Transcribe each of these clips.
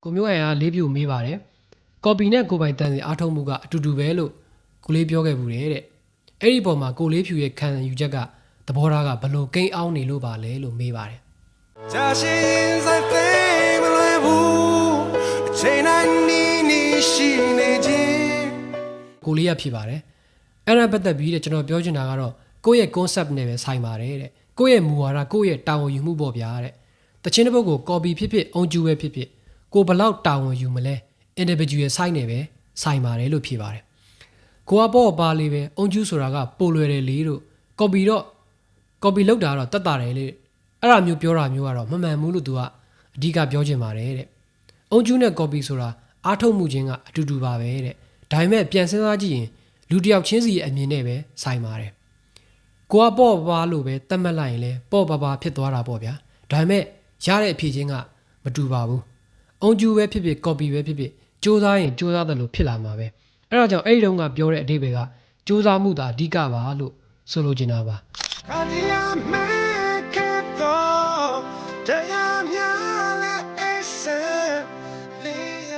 ကိုမျိုးအိုင်ကလေးပြိုမေးပါတယ်ကော်ပီနဲ့ကိုပိုင်တန်စီအားထုတ်မှုကအတူတူပဲလို့ကိုလေးပြောခဲ့ဘူးတဲ့အဲ့ဒီပုံမှာကိုလေးဖြူရဲ့ခံယူချက်ကသဘောထားကဘလို့ကိန်းအောင်နေလို့ပါလဲလို့မေးပါတယ်假心在飞不来不谁难你心内间ကိုလေးရဖြစ်ပါတယ်အဲ့ဒါပတ်သက်ပြီးတဲ့ကျွန်တော်ပြောချင်တာကတော့ကိုယ့်ရဲ့ concept နဲ့ပဲဆိုင်ပါတယ်တဲ့ကိုယ့်ရဲ့မူဝါဒကိုယ့်ရဲ့တာဝန်ယူမှုပေါ့ဗျာတဲ့တခြင်းတစ်ပုဒ်ကို copy ဖြစ်ဖြစ်အုံကျူပဲဖြစ်ဖြစ်ကိုဘလောက်တာဝန်ယူမလဲ individual site နဲ့ပဲဆိုင်ပါတယ်လို့ဖြေပါတယ်ကိုကပေါ့ပါလေးပဲအုံကျူဆိုတာကပိုလွယ်တယ်လေလို့ copy လောက်တာတော့တတ်တာတယ်လေအဲ့ဒါမျိုးပြောတာမျိုးကတော့မမှန်ဘူးလို့သူကအဓိကပြောချင်ပါတယ်တဲ့အုံကျူနဲ့ copy ဆိုတာအားထုတ်မှုချင်းကအတူတူပါပဲတဲ့ဒါပေမဲ့ပြန်စဉ်းစားကြည့်ရင်လူတစ်ယောက်ချင်းစီရဲ့အမြင်နဲ့ပဲဆိုင်ပါတယ်ကိုကပေါ့ပါလို့ပဲတတ်မှတ်လိုက်ရင်လဲပေါ့ပါဖြစ်သွားတာပေါ့ဗျာဒါပေမဲ့ရတဲ့အဖြေချင်းကမတူပါဘူးအုံကျူပဲဖြစ်ဖြစ် copy ပဲဖြစ်ဖြစ်စူးစမ်းရင်စူးစမ်းတယ်လို့ဖြစ်လာမှာပဲအဲ့ဒါကြောင့်အဲ့ဒီတုန်းကပြောတဲ့အဓိပ္ပာယ်ကစူးစမ်းမှုသာအဓိကပါလို့ဆိုလိုချင်တာပါ看见没看到这样面来爱上你呀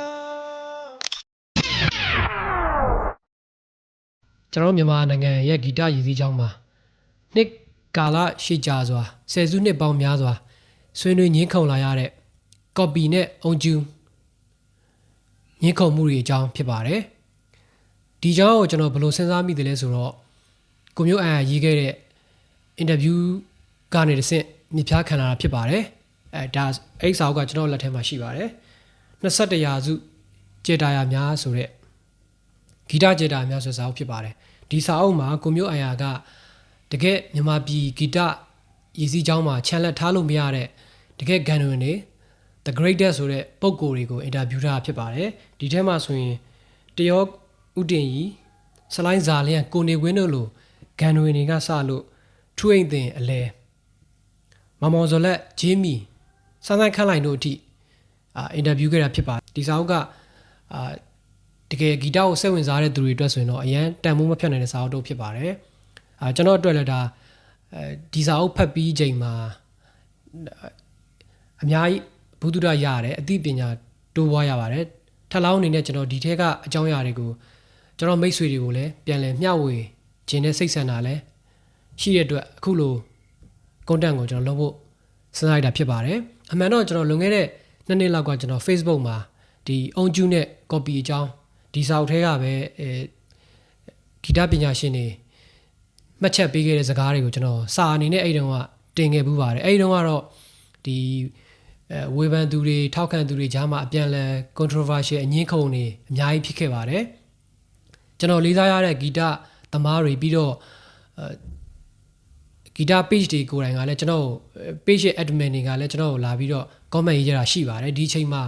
ကျွန်တော်မြန်မာနိုင်ငံရဲ့ဂီတရည်စည်းကြောင်းမှာနှစ်ကာလရှေ့ကြာစွာဆယ်စုနှစ်ပေါင်းများစွာဆွေးနွေးညှင်းခုန်လာရတဲ့ copy နဲ့အုံကျူညှင်းခုန်မှုတွေအကြောင်းဖြစ်ပါတယ်ဒီကြောင်းကိုကျွန်တော်ဘယ်လိုစဉ်းစားမိတယ်လဲဆိုတော့ကိုမျိုးအန်ရေးခဲ့တဲ့အင်တာဗျူးကနေတစ်ဆင့်မြစ်ဖျားခံလာတာဖြစ်ပါတယ်ဒါအဲ့စာအုပ်ကကျွန်တော်လက်ထဲမှာရှိပါတယ်21ရာစုကြေတာယာများဆိုတဲ့ဂီတကြေတာများဆိုစာအုပ်ဖြစ်ပါတယ်ဒီစာအုပ်မှာကိုမျိုးအန်ကတကယ်မြန်မာပြည်ဂီတရည်စည်းကြောင်းမှာချန်လက်ထားလို့မရတဲ့တကယ်ဂန်ဝင်တွေ the greatest ဆိုတဲ့ပုံကိုယ်တွေကိုအင်တာဗျူးထားဖြစ်ပါတယ်ဒီထဲမှာဆိုရင်တရောဥတင်ကြီးစလိုင်းဇာလျံကိုနေဝင်းတို့လိုဂန်ဝင်တွေကစလို့ထူအိမ်တင်အလဲမမော်ဇော်လက်ဂျေးမီစန်းစန်းခန့်လိုက်တို့အထိအင်တာဗျူးခဲ့တာဖြစ်ပါတယ်ဒီစာအုပ်ကတကယ်ဂီတကိုစိတ်ဝင်စားတဲ့သူတွေအတွက်ဆိုရင်တော့အရန်တန်ဖိုးမဖြတ်နိုင်တဲ့စာအုပ်တို့ဖြစ်ပါတယ်ကျွန်တော်အတွက်လည်းဒါဒီစာအုပ်ဖတ်ပြီးချိန်မှာအများကြီးဘုဒ္ဓရရတယ်အသိပညာတိုးပွားရပါတယ်ထပ်လောင်းအနေနဲ့ကျွန်တော်ဒီထဲကအကြောင်းအရာတွေကိုကျွန်တော်မိတ်ဆွေတွေကိုလည်းပြန်လည်မျှဝေခြင်းနဲ့စိတ်ဆန္ဒလည်းရှိတဲ့အတွက်အခုလို content ကိုကျွန်တော်လုပ်ဖို့စဉ်းစားရတာဖြစ်ပါတယ်အမှန်တော့ကျွန်တော်လွန်ခဲ့တဲ့2နှစ်လောက်ကကျွန်တော် Facebook မှာဒီအုံကျူးနဲ့ copy အကြောင်းဒီစာအုပ်ထဲကပဲဂီတပညာရှင်တွေမှတ်ချက်ပေးခဲ့တဲ့စကားတွေကိုကျွန်တော်စာအနေနဲ့အဲ့တုန်းကတင်ခဲ့ပူးပါတယ်အဲ့တုန်းကတော့ဒီဝေဖန်သူတွေထောက်ခံသူတွေကြားမှာအပြန်အလှန် controversial အငင်းခုန်တွေအများကြီးဖြစ်ခဲ့ပါတယ်ကျွန်တော်လေးစားရတဲ့ဂီတသမားတွေပြီးတော့ဂီတ page တွေကိုယ်တိုင်ကလည်းကျွန်တော် page ရဲ့ admin တွေကလည်းကျွန်တော်ကိုလာပြီးတော့ comment ရေးကြတာရှိပါတယ်ဒီအချိန်မှာ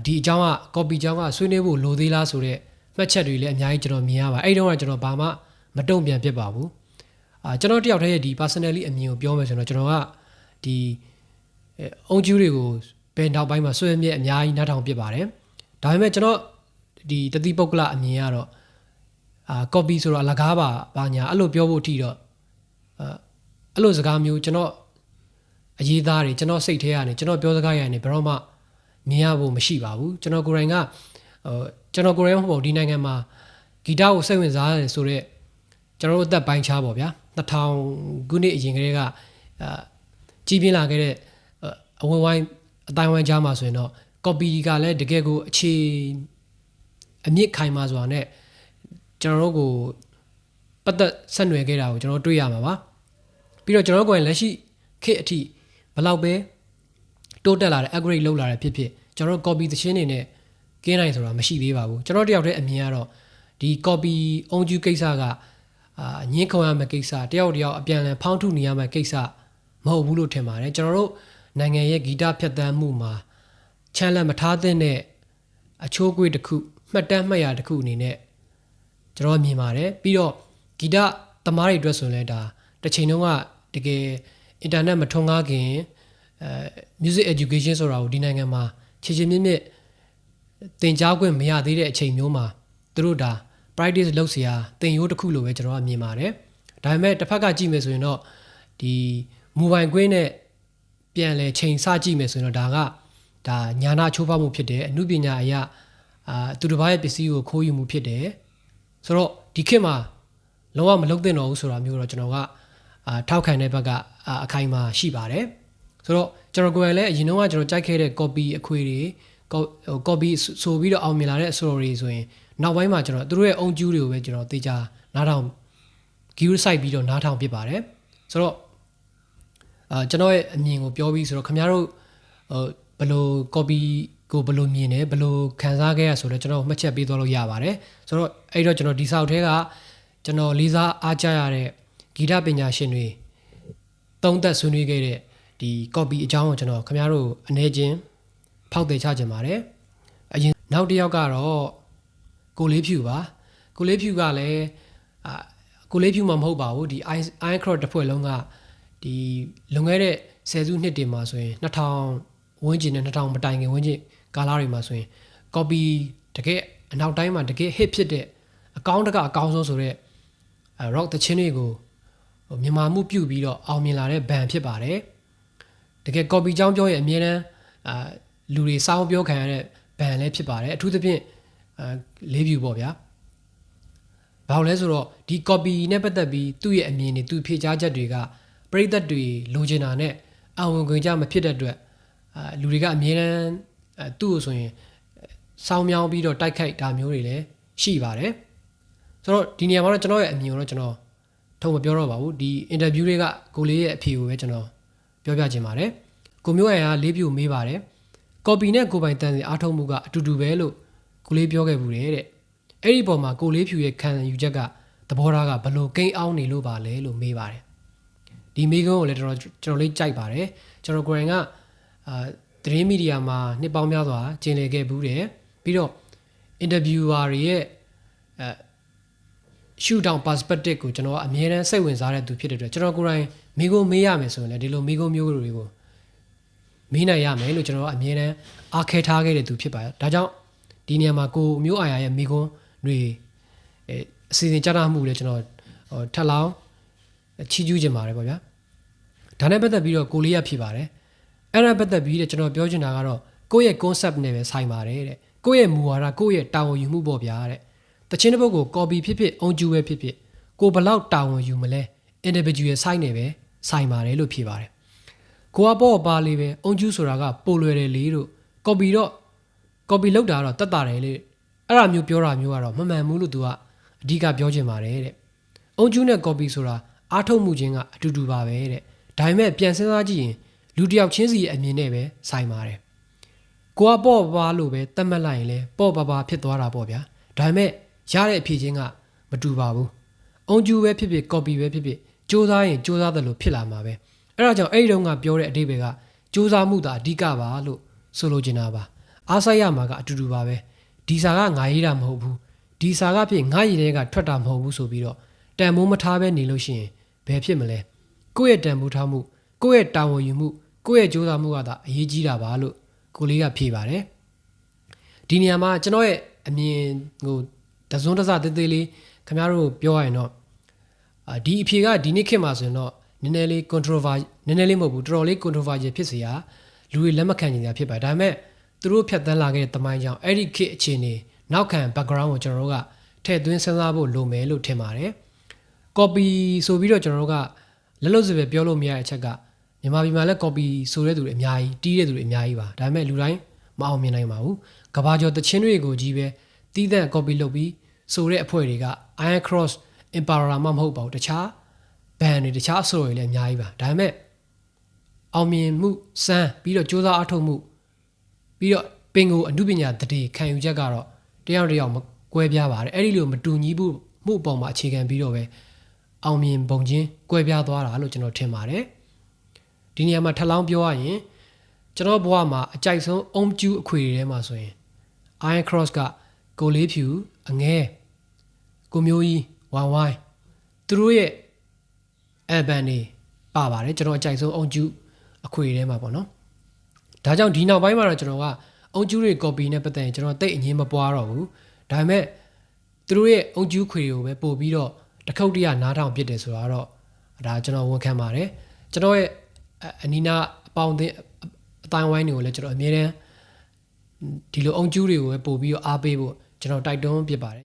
ဒီအကြောင်းက copy အကြောင်းကဆွေးနွေးဖို့လိုသေးလားဆိုတော့မှတ်ချက်တွေလည်းအများကြီးကျွန်တော်မြင်ရပါတယ်အဲ့တုန်းကကျွန်တော်ဘာမှမတုံ့ပြန်ဖြစ်ပါဘူးကျွန်တော်တယောက်တည်းရဲ့ဒီ personally အမြင်ကိုပြောမယ်ဆိုတော့ကျွန်တော်ကဒီအုံကျူးတွေကိုဘယ်နောက်ပိုင်းမှာဆွေးမြဲအများကြီးနားထောင်ပြပါတယ်ဒါပေမဲ့ကျွန်တော်ဒီတတိပုဂ္ဂလအမြင်ကတော့copy ဆိုတော့အလကားပါဘာညာအဲ့လိုပြောဖို့အထိတော့အဲ့လိုစကားမျိုးကျွန်တော်အရေးသားတွေကျွန်တော်စိတ်ထဲကနေကျွန်တော်ပြောစကားရနေဘယ်တော့မှမြင်ရဖို့မရှိပါဘူးကျွန်တော်ကိုယ်တိုင်ကကျွန်တော်ကိုယ်တိုင်မဟုတ်ဘူးဒီနိုင်ငံမှာဂီတကိုစိတ်ဝင်စားတယ်ဆိုတော့ကျွန်တော်တို့အသက်ပိုင်းခြားပေါ့ဗျာ2000ခုနှစ်အရင်ကတည်းကကြီးပြင်းလာခဲ့တဲ့အဝိုင်းအတိုင်းဝိုင်းကြားမှာဆိုရင်တော့ copy ကလည်းတကယ်ကိုအခြေအမြင့်ခိုင်မာစွာနဲ့ကျွန်တော်တို့ကိုပတ်သက်ဆက်နွယ်ခဲ့တာကိုကျွန်တော်တွေ့ရမှာပါပြီးတော့ကျွန်တော်ကိုယ်လက်ရှိခေတ်အထိဘလောက်ပဲတိုးတက်လာတဲ့ upgrade လုပ်လာတဲ့ဖြစ်ဖြစ်ကျွန်တော်တို့ copy သချင်းတွေနဲ့ကင်းနိုင်ဆိုတာမရှိသေးပါဘူးကျွန်တော်တယောက်တည်းအမြင်ကတော့ဒီ copy အုံကျူးကိစ္စကညှင်းခုံရမယ့်ကိစ္စတယောက်အပြန်လည်ဖောင်းထုနေရမယ့်ကိစ္စမဟုတ်ဘူးလို့ထင်ပါတယ်ကျွန်တော်တို့နိုင်ငံရဲ့ဂီတဖြတ်သန်းမှုမှာချမ်းလက်မထားတဲ့အချိုးအကွေ့တစ်ခုမှတ်တမ်းမှတ်ရတစ်ခုအနေနဲ့ကျွန်တော်မြင်ပါတယ်ပြီးတော့ဂီတသမားတွေအတွက်ဆိုရင်လည်းဒါတစ်ချိန်လုံးကတကယ်အင်တာနက်မထွန်းကားခင်music education ဆိုတာကိုဒီနိုင်ငံမှာခြေမြင့်သင်ကြားခွင့်မရသေးတဲ့အချိန်မျိုးမှာသူတို့ဒါ practice လုပ်เสียသင်ရိုးတစ်ခုလိုပဲကျွန်တော်ကမြင်ပါတယ်ဒါပေမဲ့တစ်ဖက်ကကြည့်မယ်ဆိုရင်တော့ဒီ mobile ကွင်းနဲ့ပြန်လဲချိန်စကြည့်မယ်ဆိုရင်တော့ဒါက ဒါညာနာချိုးဖောက်မှုဖြစ်တယ်အမှုပညာအရာသူတစ်ပါးရဲ့ပစ္စည်းကိုခိုးယူမှုဖြစ်တယ်ဆိုတော့ဒီခေတ်မှာလုံးဝမလုပ်သင့်တော့ဘူးဆိုတာမျိုးတော့ကျွန်တော်ကထောက်ခံတဲ့ဘက်ကအခိုင်အမာရှိပါတယ်ဆိုတော့ကျွန်တော်ကိုယ်တိုင်လည်းအရင်တော့ကျွန်တော်ကြိုက်ခဲ့တဲ့ copy အခွေတွေ copy ဆိုပြီးတော့အောင်မြင်လာတဲ့ story ဆိုရင်နောက်ပိုင်းမှာကျွန်တော်သူတို့ရဲ့အုံကျူးတွေကိုပဲကျွန်တော်တေချာနားထောင် gear site ပြီးတော့နားထောင်ဖြစ်ပါတယ်ဆိုတော့ကျွန်တော်ရဲ့အမြင်ကိုပြောပြီးဆိုတော့ခင်ဗျားတို့ဘယ်လို copy ကိုဘယ်လိုမြင်တယ်ဘယ်လိုခံစားခဲ့ရဆိုတော့ကျွန်တော်မှတ်ချက်ပေးသွားလို့ရပါတယ်ဆိုတော့အဲ့တော့ကျွန်တော်ဒီစာအုပ်ထဲကကျွန်တော်လေးစားအားကြရတဲ့ဂီတပညာရှင်တွေသုံးသက်ဆွေးနွေးခဲ့တဲ့ဒီ copy အကြောင်းကိုကျွန်တော်ခင်ဗျားတို့အနေချင်းဖောက်တယ်ချခြင်းပါတယ်အရင်နောက်တစ်ယောက်ကတော့ကိုလေးဖြူပါကိုလေးဖြူကလည်းကိုလေးဖြူမှမဟုတ်ပါဘူးဒီ Iron Cross တစ်ဖွဲ့လုံးကဒီလွန်ခဲ့တဲ့ဆယ်စုနှစ်တွေမှာဆိုရင်2000ဝန်းကျင်နဲ့2000မတိုင်ခင်ဝန်းကျင်ကာလတွေမှာဆိုရင် copy တကယ်အနောက်တိုင်းမှာတကယ် hit ဖြစ်တဲ့အကောင့်တကအကောင်းဆုံးဆိုတော့rock တချင်းတွေကိုမြန်မာမှုပြုတ်ပြီးတော့အောင်မြင်လာတဲ့ band ဖြစ်ပါတယ်တကယ် copy ကြောင်းပြောရင်အမြဲတမ်းလူတွေစောင်းပြောခံရတဲ့ band လည်းဖြစ်ပါတယ်အထူးသဖြင့်လေးဖြူပေါ့ဗျာဘာလို့လဲဆိုတော့ဒီ copy နဲ့ပတ်သက်ပြီးသူ့ရဲ့အမြင်တွေသူဖြေကြားချက်တွေကပရိသတ်တွေလိုချင်တာနဲ့အဝင်ခွင့်ကြမဖြစ်တဲ့အတွက်လူတွေကအမြဲတမ်းသူ့ကိုဆိုရင်စောင်းမြောင်းပြီးတော့တိုက်ခိုက်တာမျိုးတွေလည်းရှိပါတယ်ဆိုတော့ဒီနေရာမှာတော့ကျွန်တော်ရဲ့အမြင်ကိုတော့ကျွန်တော်ထုံမပြောတော့ပါဘူးဒီ interview တွေကကိုလေးရဲ့အဖြေကိုပဲကျွန်တော်ပြောပြချင်ပါတယ်ကိုမျိုးရန်ကလေးပြူမေးပါတယ် copy နဲ့ကိုပိုင်တန်စီအားထုတ်မှုကအတူတူပဲလို့ကိုလေးပြောခဲ့ဘူးတဲ့အဲ့ဒီပုံမှာကိုလေးဖြူရဲ့ခံယူချက်ကသဘောထားကဘလို့ကိန်းအောင်နေလို့ပါလဲလို့မေးပါတယ်ဒီမေးခွန်းကိုလည်းကျွန်တော်လေးကြိုက်ပါတယ်ကျွန်တော်ကိုရင်ကသတင်းမီဒီယာမှာနှစ်ပေါင်းများစွာကျင်လည်ခဲ့ဘူးတယ်ပြီးတော့ interviewer တွေရဲ့shoot down perspective ကိုကျွန်တော်အမြဲတမ်းစိတ်ဝင်စားတဲ့သူဖြစ်တဲ့အတွက်ကျွန်တော်ကိုယ်တိုင်မိကိုမေးရမယ်ဆိုရင်လည်းဒီလိုမိကိုမျိုးတွေကိုမေးနိုင်ရမယ်လို့ကျွန်တော်အမြဲတမ်းအားခဲထားခဲ့တဲ့သူဖြစ်ပါတယ်ဒါကြောင့်ဒီနေရာမှာကိုမျိုးအာရရဲ့မိကွန်းတွေအစီအစဉ်ကြားနာမှုလည်းကျွန်တော်ထပ်လောင်းချီးကျူးခြင်းပါတယ်ပေါ့ဗျာဒါနဲ့ပတ်သက်ပြီးတော့ကိုလေးရဖြစ်ပါတယ်အဲ့ဒါပတ်သက်ပြီးကျွန်တော်ပြောချင်တာကတော့ကိုယ့်ရဲ့ concept နဲ့ပဲဆိုင်ပါတယ်တဲ့ကိုယ့်ရဲ့မူဝါဒကိုယ့်ရဲ့တာဝန်ယူမှုပေါ့ဗျာတဲ့တချင်းတစ်ပုဒ်ကို copy ဖြစ်ဖြစ်အုံကျူပဲဖြစ်ဖြစ်ကိုဘလောက်တာဝန်ယူမလဲ individual site နဲ့ပဲဆိုင်ပါတယ်လို့ဖြေပါတယ်ကိုကပေါ့ပါလေးပဲအုံကျူဆိုတာကပိုလွယ်တယ်လေလို့ copy လောက်တာတော့တတ်တာတယ်လေအဲ့ဒါမျိုးပြောတာမျိုးကတော့မမှန်ဘူးလို့သူကအဓိကပြောချင်ပါတယ်တဲ့အုံကျူနဲ့ copy ဆိုတာအားထုတ်မှုချင်းကအတူတူပါပဲတဲ့ဒါပေမဲ့ပြန်စဉ်းစားကြည့်ရင်လူတစ်ယောက်ချင်းစီအမြင်နဲ့ပဲဆိုင်ပါတယ်ကိုကပေါ့ပါလို့ပဲတတ်မှတ်လိုက်ရင်လေပေါ့ပါဖြစ်သွားတာပေါ့ဗျာဒါပေမဲ့ရတဲ့အဖြေချင်းကမတူပါဘူးအုံကျူပဲဖြစ်ဖြစ် copy ပဲဖြစ်ဖြစ်စူးစမ်းရင်စူးစမ်းတယ်လို့ဖြစ်လာမှာပဲအဲ့ဒါကြောင့်အဲ့ဒီတုန်းကပြောတဲ့အဓိပ္ပာယ်ကစူးစမ်းမှုသာအဓိကပါလို့ဆိုလိုချင်တာပါအားစိုက်ရမှာကအတူတူပါပဲဒီစာကငါရေးတာမဟုတ်ဘူးဒီစာကဖြစ်ငါရေးတဲ့ကထွက်တာမဟုတ်ဘူးဆိုပြီးတော့တန်မိုးမထားပဲနေလို့ရှိရင်ဘယ်ဖြစ်မလဲကိုယ့်ရဲ့တန်မိုးထားမှုကိုယ့်ရဲ့တာဝန်ယူမှုကိုယ့်ရဲ့စူးစမ်းမှုကသာအရေးကြီးတာပါလို့ကိုလေးကဖြေပါတယ်ဒီနေရာမှာကျွန်တော်ရဲ့အမြင်ကိုတစွန်းတစသေးသေးလေးခင်ဗျားတို့ပြောရရင်တော့ဒီအဖြေကဒီနေ့ခေတ်မှာဆိုရင်တော့နည်းနည်းလေး controversy နည်းနည်းလေးမဟုတ်ဘူးတော်တော်လေး controversy ဖြစ်စေရလူတွေလက်မခံနိုင်တာဖြစ်ပါတယ်ဒါပေမဲ့သူတို့ဖြတ်သန်းလာခဲ့တဲ့တမိုင်းကြောင့်အဲ့ဒီခေတ်အခြေအနေနောက်ခံ background ကိုကျွန်တော်တို့ကထည့်သွင်းစဉ်းစားဖို့လိုမယ်လို့ထင်ပါတယ် copy ဆိုပြီးတော့ကျွန်တော်တို့ကလက်လို့စပဲပြောလို့မရတဲ့အချက်ကမြန်မာပြည်မှာလည်း copy ဆိုတဲ့သူတွေအများကြီးတီးတဲ့သူတွေအများကြီးပါဒါပေမဲ့လူတိုင်းမအောင်မြင်နိုင်ပါဘူးကဘာကျော်တချင်းတွေကိုကြီးပဲတီးတဲ့ copy လုပ်ပြီးဆိုတဲ့အဖွဲ့တွေက Iron Cross Emperor မှမဟုတ်ပါဘူးတခြား band တွေတခြားအစိုးရတွေလည်းအများကြီးပါဒါပေမဲ့အောင်မြင်မှုစမ်းပြီးတော့စ조사အားထုတ်မှုပြီးတော့ပင်ကိုအမှုပညာတည်ခံယူချက်ကတော့တယောက်မကွဲပြားပါတယ်အဲ့ဒီလိုမတူညီမှုအပေါ်မှာအခြေခံပြီးတော့ပဲအောင်မြင်ပုံချင်းကွဲပြားသွားတာလို့ကျွန်တော်ထင်ပါတယ်ဒီနေရာမှာထပ်လောင်းပြောရရင်ကျွန်တော်ဘဝမှာအကြိုက်ဆုံးအုံကျူးအခွေတွေထဲမှာဆိုရင် Iron Cross ကကိုလေးဖြူအငဲကိုမျိုးကြီးဝိုင်းသူတို့ရဲ့ album တွေပါပါတယ်ကျွန်တော်အကြိုက်ဆုံးအုံကျူးအခွေထဲမှာပေါ့နော်ဒါကြောင့်ဒီနောက်ပိုင်းမှာတော့ကျွန်တော်ကအုံကျူးတွေ copy နဲ့ပတ်သက်ရင်ကျွန်တော်တိတ်အငင်းမပွားတော့ဘူးဒါပေမဲ့သူတို့ရဲ့အုံကျူးခွေတွေကိုပဲပို့ပြီးတော့တခုတ်တရနားထောင်ဖြစ်တယ်ဆိုတော့ဒါကျွန်တော်ဝန်ခံပါတယ်ကျွန်တော်ရဲ့အနီးနားအပေါင်းအသင်းအတိုင်းဝိုင်းတွေကိုလည်းကျွန်တော်အမြဲတမ်း ဒီလိုအုံကျူးတွေကိုပဲပို့ပြီးတော့အားပေးဖို့ကျွန်တော်တိုက်တွန်းဖြစ်ပါတယ်